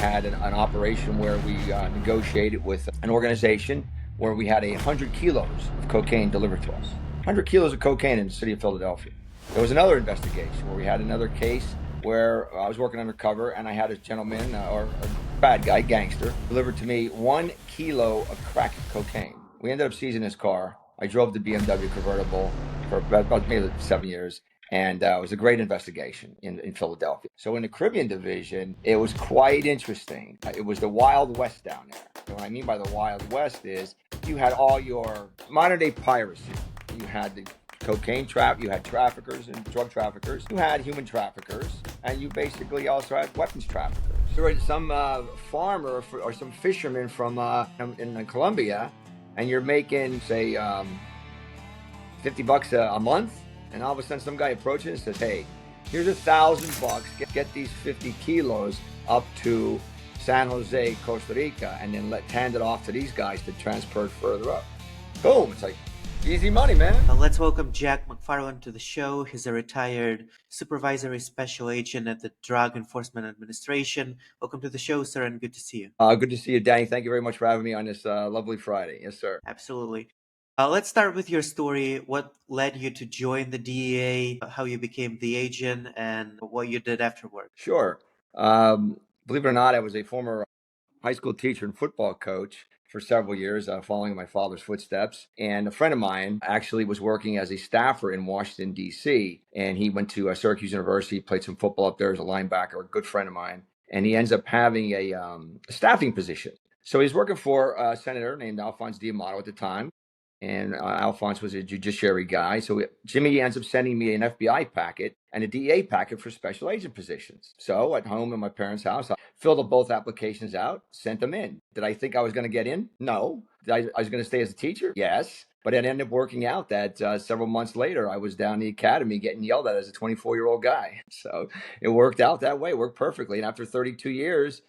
had an operation where we negotiated with an organization where we had 100 kilos of cocaine delivered to us. 100 kilos of cocaine in the city of Philadelphia. There was another investigation where we had another case where I was working undercover and I had a gentleman or a bad guy, gangster, delivered to me 1 kilo of crack cocaine. We ended up seizing his car. I drove the BMW convertible for about maybe 7 years. And it was a great investigation in Philadelphia. So in the Caribbean division, it was quite interesting. It was the Wild West down there. And what I mean by the Wild West is you had all your modern day piracy. You had the cocaine trap, you had traffickers and drug traffickers, you had human traffickers, and you basically also had weapons traffickers. There was some farmer or some fisherman from in Colombia, and you're making, say, $50 a month. And all of a sudden, some guy approaches and says, "Hey, here's $1,000. Get these 50 kilos up to San Jose, Costa Rica, and then hand it off to these guys to transfer it further up." Boom! It's like easy money, man. Let's welcome Jack McFarland to the show. He's a retired supervisory special agent at the Drug Enforcement Administration. Welcome to the show, sir, and good to see you. Good to see you, Danny. Thank you very much for having me on this lovely Friday. Yes, sir. Absolutely. Let's start with your story. What led you to join the DEA, how you became the agent, and what you did afterward? Sure. Believe it or not, I was a former high school teacher and football coach for several years, following my father's footsteps. And a friend of mine actually was working as a staffer in Washington, D.C., and he went to Syracuse University, played some football up there as a linebacker, a good friend of mine. And he ends up having a staffing position. So he's working for a senator named Alphonse D'Amato at the time. And Alphonse was a judiciary guy. So Jimmy ends up sending me an FBI packet and a DEA packet for special agent positions. So at home in my parents' house, I filled up both applications out, sent them in. Did I think I was going to get in? No. I was going to stay as a teacher? Yes. But it ended up working out that several months later, I was down in the academy getting yelled at as a 24-year-old guy. So it worked out that way, worked perfectly. And after 32 years,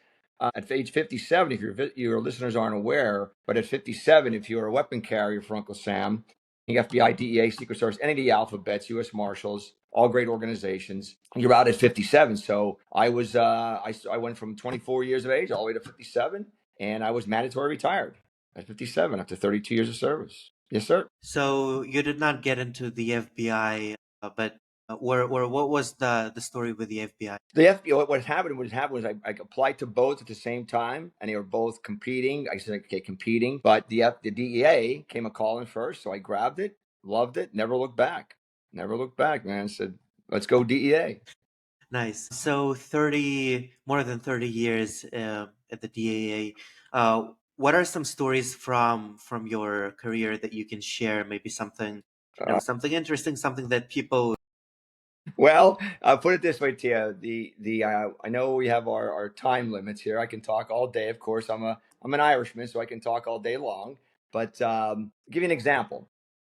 at age 57, if your listeners aren't aware, but at 57, if you're a weapon carrier for Uncle Sam, the FBI, DEA, Secret Service, any of the alphabets, U.S. Marshals, all great organizations, you're out at 57. So I was, I went from 24 years of age all the way to 57, and I was mandatory retired at 57 after 32 years of service. Yes, sir. So you did not get into the FBI, but what was the story with the FBI? The FBI, what happened was I applied to both at the same time, and they were both competing. I said, okay, competing, but the DEA came a calling first, so I grabbed it, loved it, never looked back. Never looked back, man. Said, let's go DEA. Nice. So more than 30 years at the DEA. What are some stories from your career that you can share? Maybe something, something interesting, something that people. Well, I'll put it this way to you. I know we have our time limits here. I can talk all day. Of course, I'm an Irishman, so I can talk all day long. But give you an example.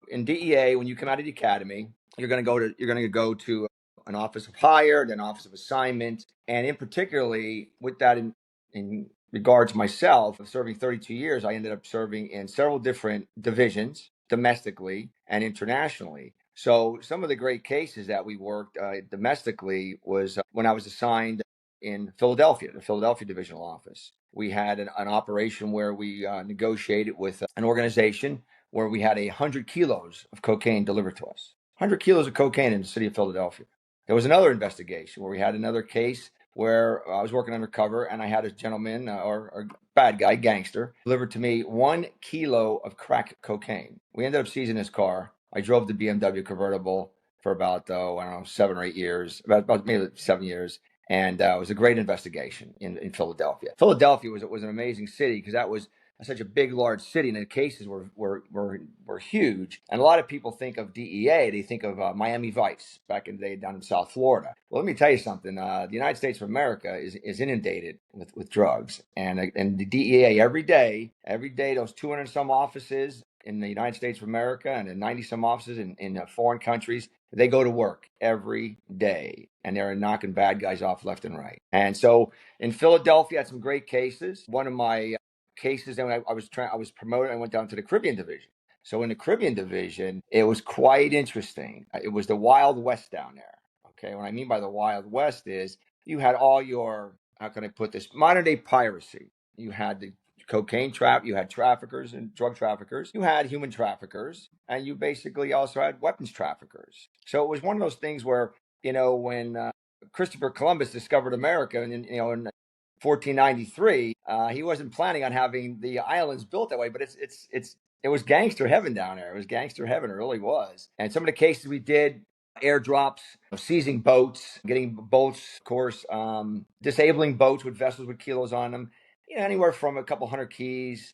In DEA, when you come out of the academy, you're going to go to an office of hire, then office of assignment, and in particularly with that in regards to myself, of serving 32 years, I ended up serving in several different divisions, domestically and internationally. So some of the great cases that we worked domestically was when I was assigned in Philadelphia, the Philadelphia Divisional Office. We had an operation where we negotiated with an organization where we had 100 kilos of cocaine delivered to us. 100 kilos of cocaine in the city of Philadelphia. There was another investigation where we had another case where I was working undercover and I had a gentleman or a bad guy, gangster, delivered to me 1 kilo of crack cocaine. We ended up seizing his car. I drove the BMW convertible for about, I don't know, 7 or 8 years, about maybe 7 years. And it was a great investigation in Philadelphia. Philadelphia was an amazing city because that was such a big, large city, and the cases were huge. And a lot of people think of DEA, they think of Miami Vice back in the day down in South Florida. Well, let me tell you something. The United States of America is inundated with drugs, and the DEA every day, those 200 and some offices in the United States of America and the 90 some offices in foreign countries, they go to work every day and they're knocking bad guys off left and right. And so in Philadelphia, I had some great cases. One of my cases that when I was promoted, I went down to the Caribbean division. So in the Caribbean division, it was quite interesting. It was the Wild West down there. Okay. What I mean by the Wild West is you had all your how can I put this? Modern day piracy. You had the cocaine trap, you had traffickers and drug traffickers, you had human traffickers, and you basically also had weapons traffickers. So it was one of those things where, when Christopher Columbus discovered America, and in 1493, he wasn't planning on having the islands built that way, but it was gangster heaven down there. It was gangster heaven. It really was. And some of the cases we did, airdrops, seizing boats, getting boats, of course, disabling boats with vessels with kilos on them, anywhere from a couple hundred keys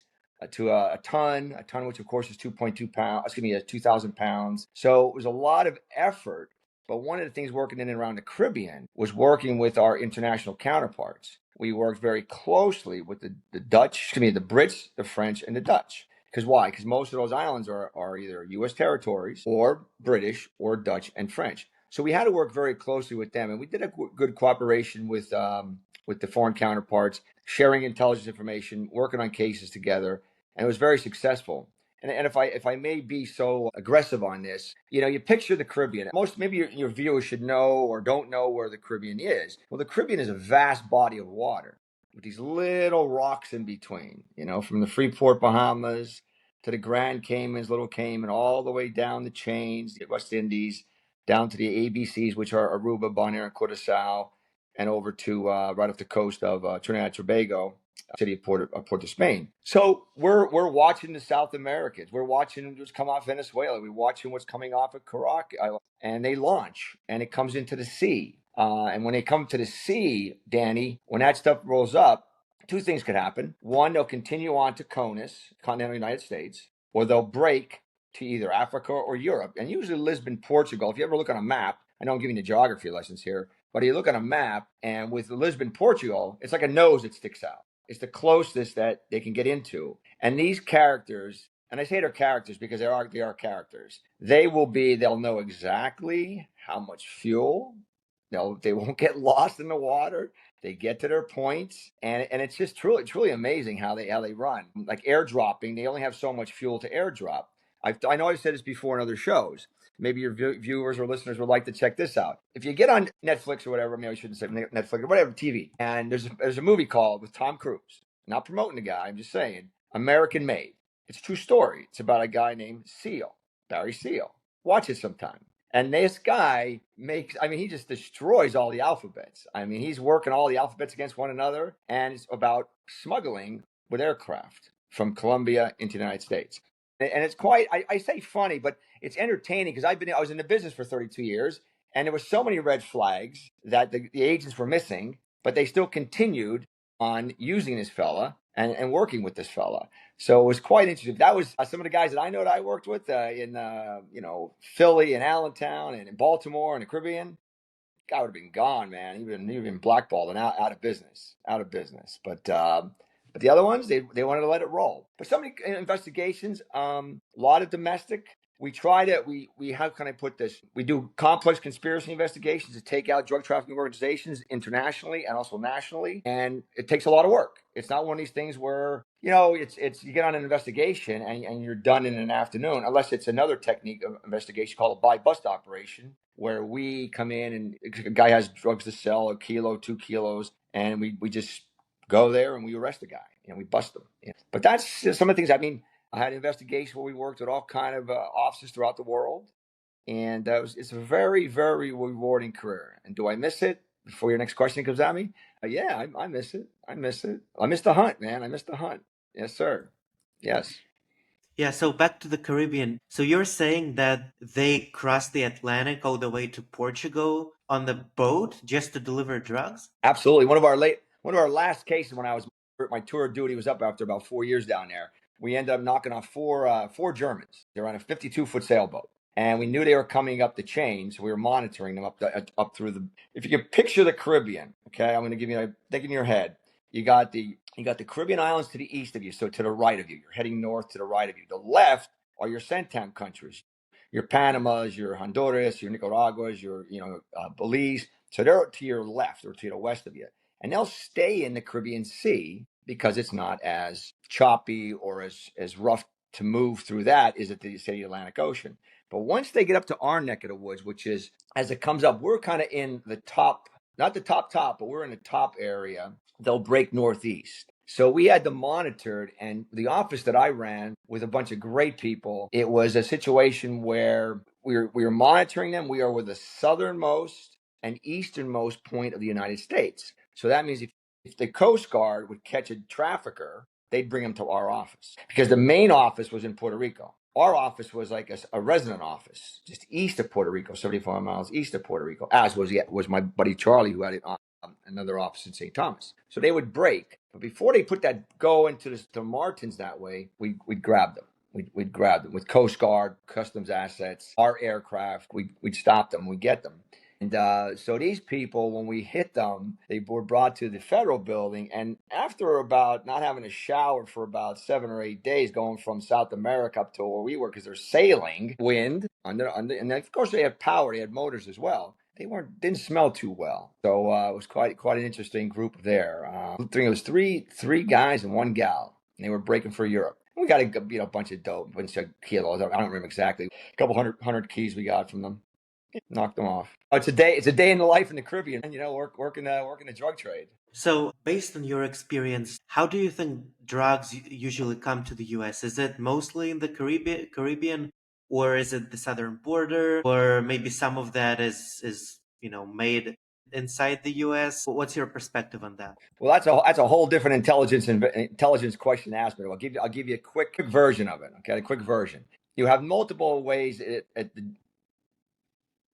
to a ton, which of course is 2.2 pounds, 2,000 pounds. So it was a lot of effort. But one of the things working in and around the Caribbean was working with our international counterparts. We worked very closely with the Dutch, the Brits, the French, and the Dutch. Because why? Because most of those islands are either U.S. territories or British or Dutch and French. So we had to work very closely with them, and we did a good cooperation with the foreign counterparts, sharing intelligence information, working on cases together, and it was very successful. And if I may be so aggressive on this, you picture the Caribbean. Maybe your viewers should know or don't know where the Caribbean is. Well, the Caribbean is a vast body of water with these little rocks in between, from the Freeport, Bahamas to the Grand Caymans, Little Cayman, all the way down the chains, the West Indies, down to the ABCs, which are Aruba, Bonaire, and Curaçao, and over to right off the coast of Trinidad and Tobago, city of Port of Spain. So we're watching the South Americans. We're watching what's come off Venezuela. We're watching what's coming off of Caracas, and they launch, and it comes into the sea. And when they come to the sea, Danny, when that stuff rolls up, two things could happen. One, they'll continue on to CONUS, continental United States, or they'll break to either Africa or Europe. And usually Lisbon, Portugal, if you ever look on a map, I know I'm giving you geography lessons here, but you look on a map, and with Lisbon, Portugal, it's like a nose that sticks out. It's the closest that they can get into. And these characters, and I say they're characters because they are characters, they'll know exactly how much fuel. They won't get lost in the water. They get to their points, and it's just truly amazing how they run. Like airdropping, they only have so much fuel to airdrop. I know I've said this before in other shows. Maybe your viewers or listeners would like to check this out. If you get on Netflix or whatever, maybe I shouldn't say Netflix or whatever, TV, and there's a movie called with Tom Cruise. Not promoting the guy, I'm just saying, American Made. It's a true story. It's about a guy named Seal, Barry Seal. Watch it sometime. And this guy he just destroys all the alphabets. He's working all the alphabets against one another, and it's about smuggling with aircraft from Colombia into the United States. And it's quite, I say funny, but it's entertaining because I was in the business for 32 years, and there were so many red flags that the agents were missing, but they still continued on using this fella and working with this fella. So it was quite interesting. That was some of the guys that I know that I worked with in Philly and Allentown and in Baltimore and the Caribbean. Guy would have been gone, man. He'd been blackballed and out of business, But the other ones, they wanted to let it roll. But some of the investigations, a lot of domestic. How can I put this? We do complex conspiracy investigations to take out drug trafficking organizations internationally and also nationally. And it takes a lot of work. It's not one of these things where, you get on an investigation and you're done in an afternoon, unless it's another technique of investigation called a buy bust operation, where we come in and a guy has drugs to sell, a kilo, 2 kilos, and we just go there and we arrest the guy. We bust them. But that's just some of the things. I had an investigation where we worked with all kind of offices throughout the world, and it's a very, very rewarding career. And do I miss it? Before your next question comes at me, yeah, I miss it. I miss it. I miss the hunt, man. I miss the hunt. Yes, sir. Yes. Yeah, so back to the Caribbean. So you're saying that they crossed the Atlantic all the way to Portugal on the boat just to deliver drugs? Absolutely. One of our last cases when my tour of duty was up after about 4 years down there. We ended up knocking off four Germans. They're on a 52-foot sailboat, and we knew they were coming up the chain, so we were monitoring them up through the. If you can picture the Caribbean, okay, I'm going to give you a think in your head. You got the Caribbean islands to the east of you, so to the right of you. You're heading north to the right of you. The left are your CENTAM countries, your Panamas, your Honduras, your Nicaraguas, your Belize. So they're to your left or to the west of you, and they'll stay in the Caribbean Sea because it's not as choppy or as rough to move through that is at the say Atlantic Ocean. But once they get up to our neck of the woods, which is as it comes up, we're kind of in the top not the top, but we're in the top area. They'll break northeast. So we had to monitor it, and the office that I ran with a bunch of great people, it was a situation where we were monitoring them. We are with the southernmost and easternmost point of the United States. So that means if the Coast Guard would catch a trafficker, they'd bring him to our office because the main office was in Puerto Rico. Our office was like a resident office just east of Puerto Rico, 75 miles east of Puerto Rico, as was my buddy Charlie, who had another office in St. Thomas. So they would break. But before they put that go into the Martins that way, we'd grab them. We'd grab them with Coast Guard, customs assets, our aircraft. We'd stop them. We'd get them. And so these people, when we hit them, they were brought to the federal building. And after about not having a shower for about 7 or 8 days, going from South America up to where we were, because they're sailing, wind, and of course they had power, they had motors as well. They didn't smell too well, so it was quite an interesting group there. I think it was three guys and one gal, and they were breaking for Europe. We got a bunch of dope, a bunch of kilos. I don't remember exactly. A couple hundred keys we got from them. Knocked them off. Oh, it's a day. It's a day in the life in the Caribbean. Working the drug trade. So, based on your experience, how do you think drugs usually come to the U.S.? Is it mostly in the Caribbean, or is it the southern border, or maybe some of that is made inside the U.S.? What's your perspective on that? Well, that's a whole different intelligence question to ask me. I'll give you a quick version of it. Okay, a quick version. You have multiple ways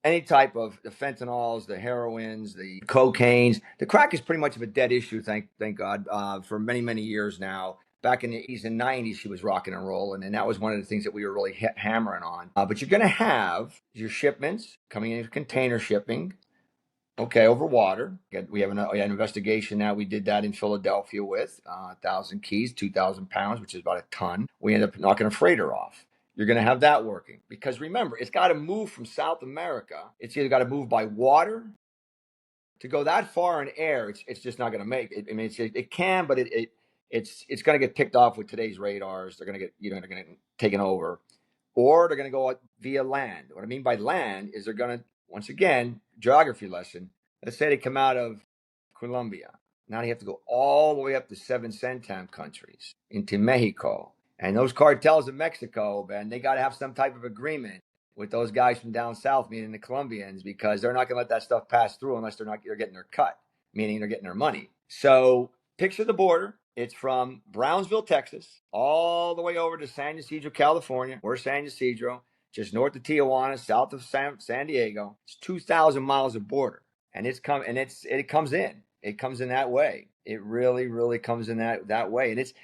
any type of the fentanyls, the heroines, the cocaines. The crack is pretty much of a dead issue, thank God, for many years now. Back in the 80s and 90s, she was rocking and rolling, and that was one of the things that we were really hammering on. But you're going to have your shipments coming in container shipping, okay, over water. We have an investigation now. We did that in Philadelphia with 1,000 keys, 2,000 pounds, which is about a ton. We ended up knocking a freighter off. You're going to have that working because remember, it's got to move from South America. It's either got to move by water to go that far in air. It's just not going to make it. I mean, it can, but it's going to get picked off with today's radars. They're going to get they're going to get taken over, or they're going to go via land. What I mean by land is they're going to, once again, geography lesson. Let's say they come out of Colombia. Now they have to go all the way up to 7 CENTAM countries into Mexico. And those cartels in Mexico, man, they got to have some type of agreement with those guys from down south, meaning the Colombians, because they're not going to let that stuff pass through unless they're getting their cut, meaning they're getting their money. So picture the border. It's from Brownsville, Texas, all the way over to San Ysidro, California. We're San Ysidro, just north of Tijuana, south of San Diego. It's 2,000 miles of border, and it comes in. It comes in that way. It really comes in that way, and it's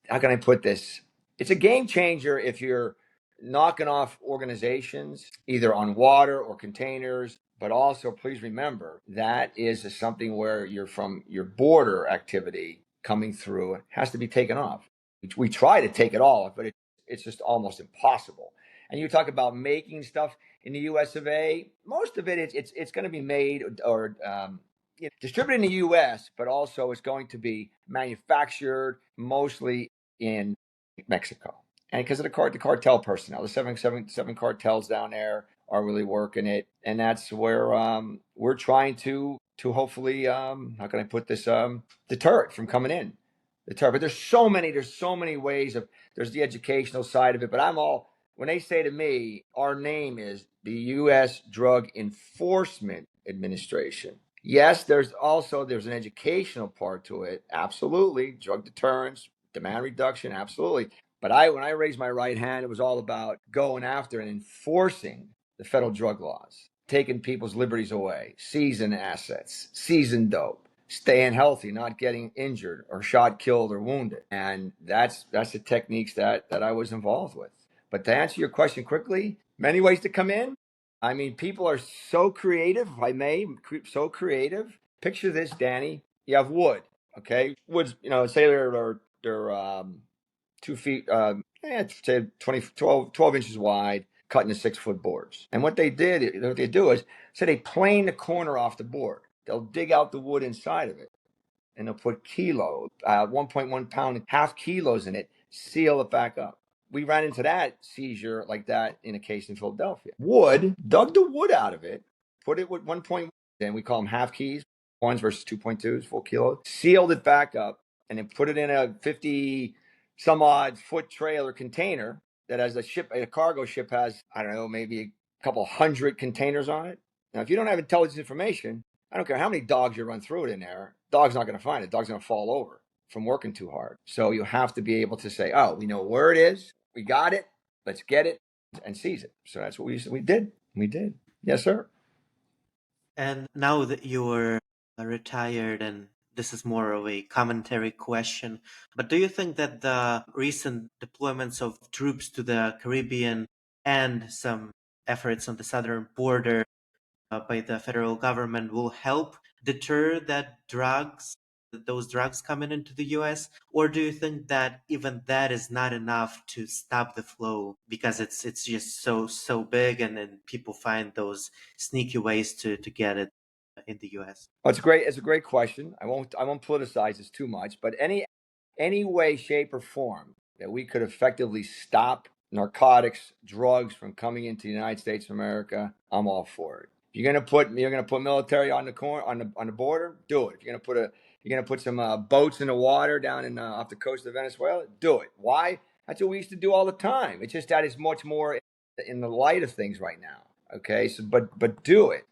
how can I put this? It's a game changer if you're knocking off organizations either on water or containers. But also, please remember that is something where you're from your border activity coming through has to be taken off. We try to take it all off, but it's just almost impossible. And you talk about making stuff in the U.S. of A. Most of it's going to be made or distributed in the U.S., but also it's going to be manufactured mostly in Mexico. And because of the cartel personnel, the seven cartels down there are really working it, and that's where we're trying to hopefully how can I put this deter it from coming in. Deter, but there's so many ways of there's the educational side of it. But when they say to me, our name is the U.S. Drug Enforcement Administration. Yes, there's an educational part to it. Absolutely, drug deterrence, demand reduction, absolutely. But when I raised my right hand, it was all about going after and enforcing the federal drug laws, taking people's liberties away, seizing assets, seizing dope, staying healthy, not getting injured or shot, killed, or wounded. And that's the techniques that I was involved with. But to answer your question quickly, many ways to come in. I mean, people are so creative, if I may, so creative. Picture this, Danny. You have wood, okay? Wood's, say they're 2 feet, say 12 inches wide, cut into 6-foot boards. And what they do is, say they plane the corner off the board. They'll dig out the wood inside of it, and they'll put 1.1 pound, half kilos in it, seal it back up. We ran into that seizure like that in a case in Philadelphia. Dug the wood out of it, put it with 1.1 and we call them half keys, ones versus 2.2s, full kilos, sealed it back up, and then put it in a 50 some odd foot trailer container that has a cargo ship has, I don't know, maybe a couple hundred containers on it. Now, if you don't have intelligence information, I don't care how many dogs you run through it in there, dog's not going to find it. Dog's going to fall over from working too hard. So you have to be able to say, oh, we know where it is. We got it. Let's get it and seize it. So that's what we did. We did. Yes, sir. And now that you're retired, and this is more of a commentary question, but do you think that the recent deployments of troops to the Caribbean and some efforts on the southern border by the federal government will help deter those drugs coming into the US? Or do you think that even that is not enough to stop the flow because it's just so big, and then people find those sneaky ways to get it in the US? Well, it's a great question. I won't politicize this too much, but any way, shape, or form that we could effectively stop narcotics, drugs from coming into the United States of America, I'm all for it. If you're gonna put military on the border, do it. If you're gonna put some boats in the water down in off the coast of Venezuela, do it. Why? That's what we used to do all the time. It's just that it's much more in the light of things right now. Okay, so but do it.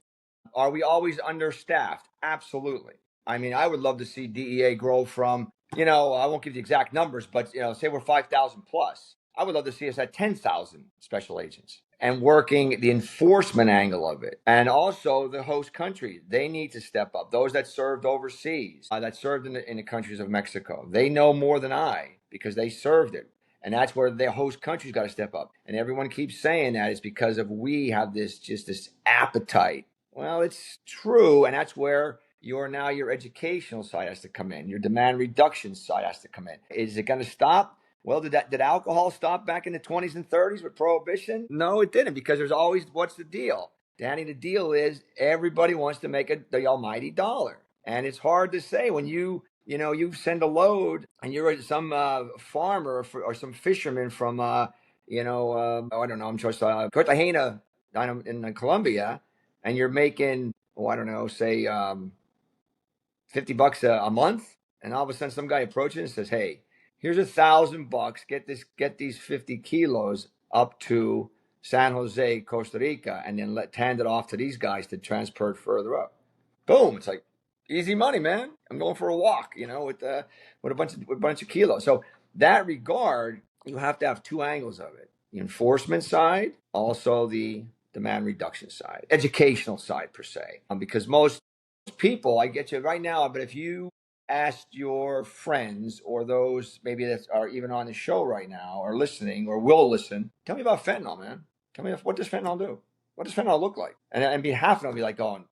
Are we always understaffed? Absolutely. I mean, I would love to see DEA grow from, I won't give you exact numbers, but, say we're 5,000 plus. I would love to see us at 10,000 special agents and working the enforcement angle of it. And also the host country, they need to step up. Those that served overseas, that served in the countries of Mexico, they know more than I because they served it. And that's where the host country's got to step up. And everyone keeps saying that is because of we have this appetite. Well, it's true, and that's where your educational side has to come in. Your demand reduction side has to come in. Is it going to stop? Well, did alcohol stop back in the 20s and 30s with prohibition? No, it didn't, because there's always what's the deal, Danny? The deal is everybody wants to make the almighty dollar, and it's hard to say when you send a load and you're some farmer or some fisherman from I don't know, I'm sure Cartagena down in Colombia, and you're making, I don't know, say $50 a month, and all of a sudden some guy approaches and says, "Hey, here's $1,000. Get these 50 kilos up to San Jose, Costa Rica, and then hand it off to these guys to transport further up." Boom! It's like easy money, man. I'm going for a walk, with a bunch of kilos. So that regard, you have to have two angles of it: the enforcement side, also the demand reduction side, educational side per se. Because most people, I get you right now, but if you asked your friends or those maybe that are even on the show right now or listening or will listen, tell me about fentanyl, man. Tell me what does fentanyl do? What does fentanyl look like? And be half of them be like going,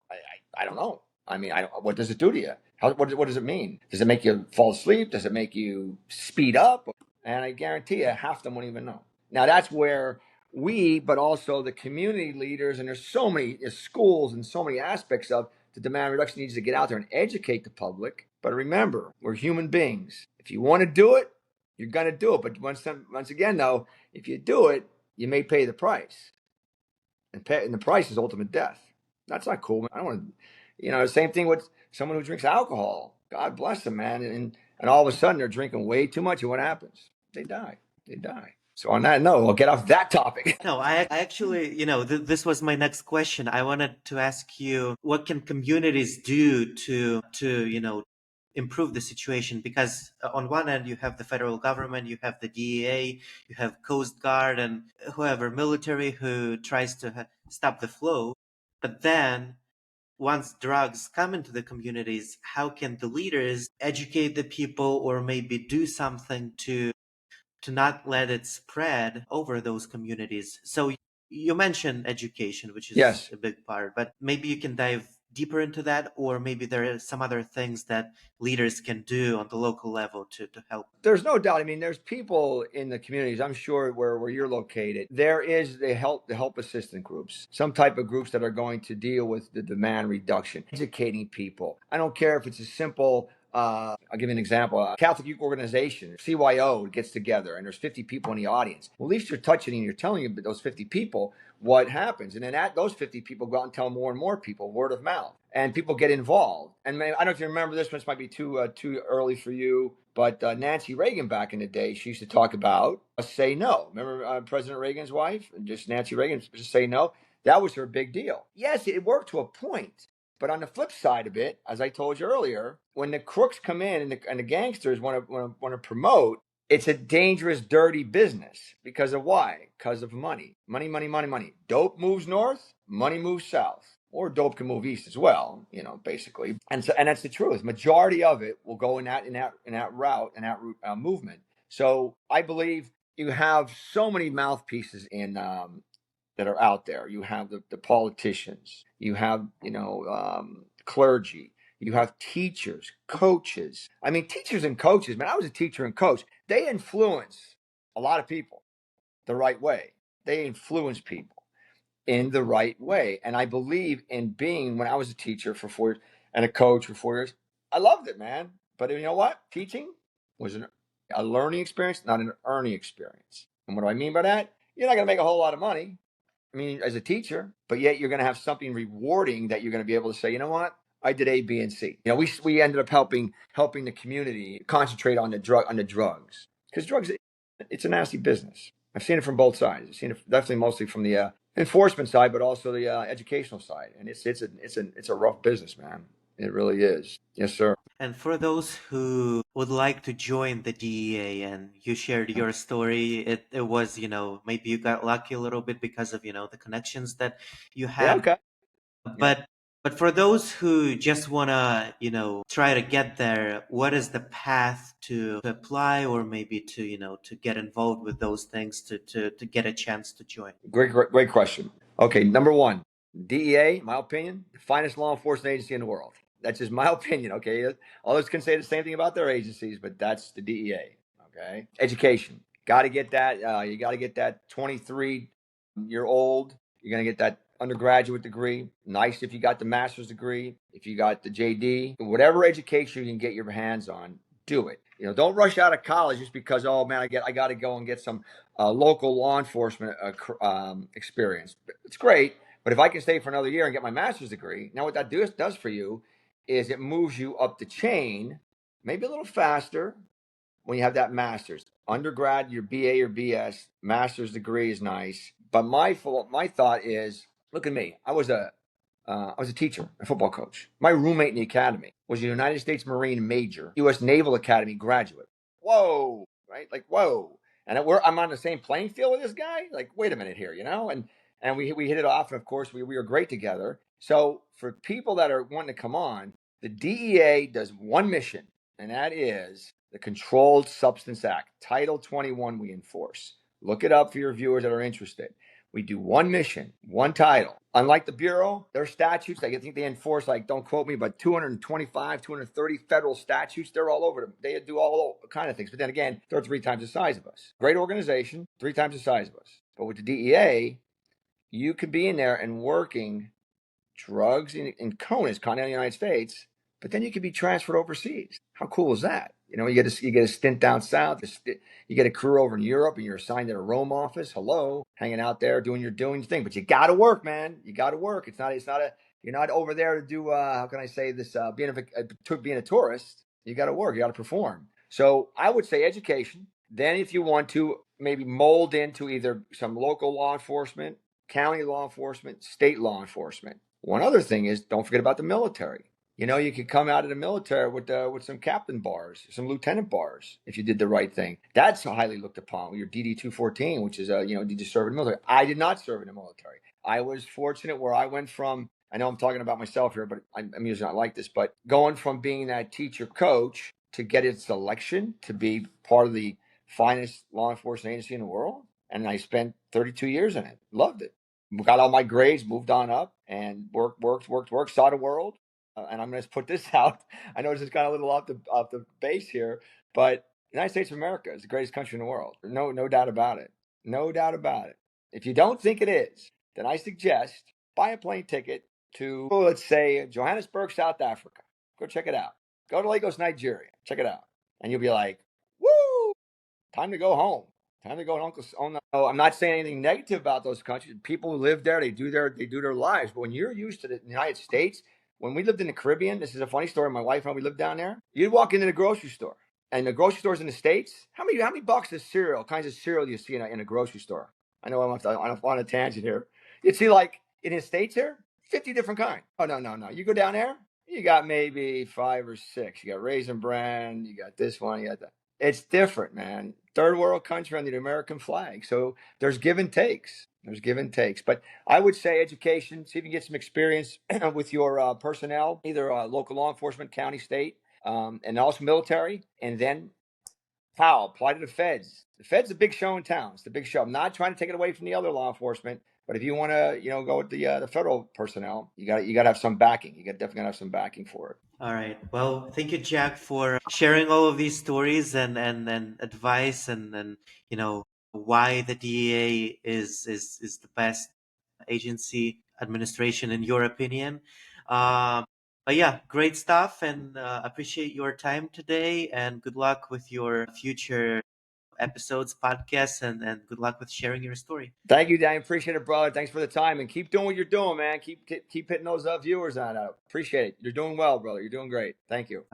I don't know. I mean, what does it do to you? What does it mean? Does it make you fall asleep? Does it make you speed up? And I guarantee you, half of them won't even know. Now that's where but also the community leaders, and there's so many schools and so many aspects of the demand reduction needs to get out there and educate the public. But remember, we're human beings. If you want to do it, you're going to do it. But once again, though, if you do it, you may pay the price. And the price is ultimate death. That's not cool, man. I don't want to, same thing with someone who drinks alcohol. God bless them, man. And all of a sudden they're drinking way too much. And what happens? They die. So on that note, we'll get off that topic. No, I actually, this was my next question. I wanted to ask you, what can communities do to improve the situation? Because on one end, you have the federal government, you have the DEA, you have Coast Guard, and whoever military who tries to stop the flow. But then once drugs come into the communities, how can the leaders educate the people or maybe do something to not let it spread over those communities? So you mentioned education, which is Yes. a big part, but maybe you can dive deeper into that, or maybe there are some other things that leaders can do on the local level to help. There's no doubt. I mean, there's people in the communities, I'm sure, where you're located. There is the help assistant groups, some type of groups that are going to deal with the demand reduction, educating people. I don't care if it's a simple I'll give you an example. A Catholic youth organization, CYO, gets together and there's 50 people in the audience. Well, at least you're touching and you're telling those 50 people what happens. And then those 50 people go out and tell more and more people, word of mouth. And people get involved. And maybe, I don't know if you remember this one. This might be too early for you. But Nancy Reagan back in the day, she used to talk about say no. Remember President Reagan's wife? Just Nancy Reagan, just say no. That was her big deal. Yes, it worked to a point. But on the flip side of it, as I told you earlier, when the crooks come in and the gangsters want to promote, it's a dangerous, dirty business. Because of why? Because of money. Money, money, money, money. Dope moves north, money moves south. Or dope can move east as well, basically. And that's the truth. Majority of it will go in that route, movement. So I believe you have so many mouthpieces in that are out there. You have the politicians, you have clergy, you have teachers, coaches. I mean, teachers and coaches, man, I was a teacher and coach. They influence a lot of people the right way. They influence people in the right way. And I believe in being, when I was a teacher for 4 years and a coach for 4 years, I loved it, man. But you know what? Teaching was a learning experience, not an earning experience. And what do I mean by that? You're not going to make a whole lot of money, I mean, as a teacher, but yet you're going to have something rewarding that you're going to be able to say, you know what? I did A, B, and C. We ended up helping the community concentrate on the drugs, because drugs, it's a nasty business. I've seen it from both sides. I've seen it definitely mostly from the enforcement side, but also the educational side, and it's a rough business, man. It really is. Yes, sir. And for those who would like to join the DEA, and you shared your story, it was, maybe you got lucky a little bit because of, the connections that you Yeah. had. Okay. Yeah. But for those who just wanna, try to get there, what is the path to apply, or maybe to, to get involved with those things to get a chance to join? Great question. Okay, number one, DEA, my opinion, the finest law enforcement agency in the world. That's just my opinion. Okay, others can say the same thing about their agencies, but that's the DEA. Okay, education, got to get that. You got to get that 23-year-old. You're gonna get that undergraduate degree. Nice if you got the master's degree, if you got the JD, whatever education you can get your hands on, do it. Don't rush out of college just because, oh man, I got to go and get some local law enforcement experience. It's great, but if I can stay for another year and get my master's degree, now what that does for you is it moves you up the chain, maybe a little faster when you have that master's. Undergrad, your BA or BS, master's degree is nice. But my thought is, look at me. I was a teacher, a football coach. My roommate in the academy was a United States Marine major, U.S. Naval Academy graduate. Whoa, right? Like, whoa. And I'm on the same playing field with this guy? Like, wait a minute here, And we hit it off, and of course, we were great together. So for people that are wanting to come on, the DEA does one mission, and that is the Controlled Substance Act, Title 21 we enforce. Look it up for your viewers that are interested. We do one mission, one title. Unlike the Bureau, their statutes, I think they enforce, like, don't quote me, but 225, 230 federal statutes. They're all over them. They do all kind of things. But then again, they're 3 times the size of us. Great organization, 3 times the size of us. But with the DEA, you could be in there and working drugs in Kona, continental United States, but then you could be transferred overseas. How cool is that? You get a stint down south. You get a career over in Europe, and you're assigned to a Rome office. Hello, hanging out there doing your thing. But you got to work, man. You got to work. You're not over there to do. How can I say this? Being a tourist, you got to work. You got to perform. So I would say education. Then, if you want to maybe mold into either some local law enforcement, county law enforcement, state law enforcement. One other thing is, don't forget about the military. You could come out of the military with some captain bars, some lieutenant bars, if you did the right thing. That's highly looked upon with your DD 214, which is did you serve in the military? I did not serve in the military. I was fortunate where I went from. I know I'm talking about myself here, but I'm usually not like this. But going from being that teacher coach to get its selection to be part of the finest law enforcement agency in the world, and I spent 32 years in it. Loved it. Got all my grades, moved on up, and worked, saw the world. And I'm going to put this out. I know this is kind of a little off the base here, but the United States of America is the greatest country in the world. No doubt about it. No doubt about it. If you don't think it is, then I suggest buy a plane ticket to, let's say, Johannesburg, South Africa. Go check it out. Go to Lagos, Nigeria. Check it out. And you'll be like, woo, time to go home. Time to go to Uncle's. Oh, no, I'm not saying anything negative about those countries. People who live there, they do their lives. But when you're used to the United States, when we lived in the Caribbean, this is a funny story. My wife and I, we lived down there. You'd walk into the grocery store, and the grocery stores in the States, how many boxes of cereal, kinds of cereal do you see in a grocery store? I know I'm on a tangent here. You'd see like in the States here, 50 different kinds. Oh no. You go down there, you got maybe 5 or 6. You got Raisin Bran, you got this one, you got that. It's different, man. Third world country under the American flag. So there's give and takes. There's give and takes. But I would say education, see if you can get some experience with your personnel, either local law enforcement, county, state, and also military. And then apply to the feds. The feds a big show in town. It's the big show. I'm not trying to take it away from the other law enforcement, but if you want to, go with the federal personnel, you got to have some backing. You got definitely have some backing for it. All right. Well, thank you, Jack, for sharing all of these stories and advice and why the DEA is the best agency administration in your opinion. But yeah, great stuff, and appreciate your time today. And good luck with your future episodes, podcasts, and good luck with sharing your story. Thank you, Dan. Appreciate it, brother. Thanks for the time, and keep doing what you're doing, man. Keep hitting those viewers on. Appreciate it. You're doing well, brother. You're doing great. Thank you.